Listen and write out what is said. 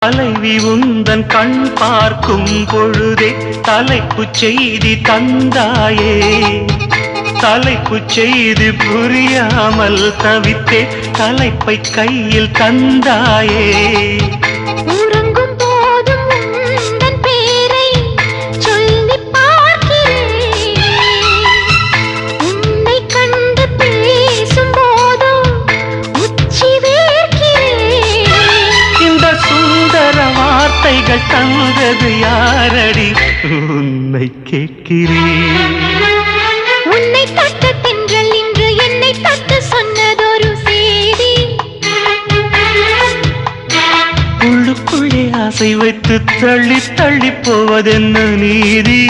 தலைவி உந்தன் கண் பார்க்கும் பொழுதே தலைப்புச் செய்தி தந்தாயே. தலைப்புச் செய்தி புரியாமல் தவித்தே தலைப்பை கையில் தந்தாயே. உறங்கும் போதும் உந்தன் பேரை சொல்லி பார்க்கிறேன். உன்னை கண்டு பேசும் போதோ உச்சி வேர்க்கிறேன். இந்த சுந்தர வார்த்தைகள் தந்தது யாரடி உன்னை கேட்கிறேன். உன்னை தட்ட தென்றல் இன்று என்னை தட்ட சொன்னதொரு செய்தி. உள்ளுக்குள்ளே ஆசை வைத்து தள்ளி தள்ளி போவதென்ன நீதி.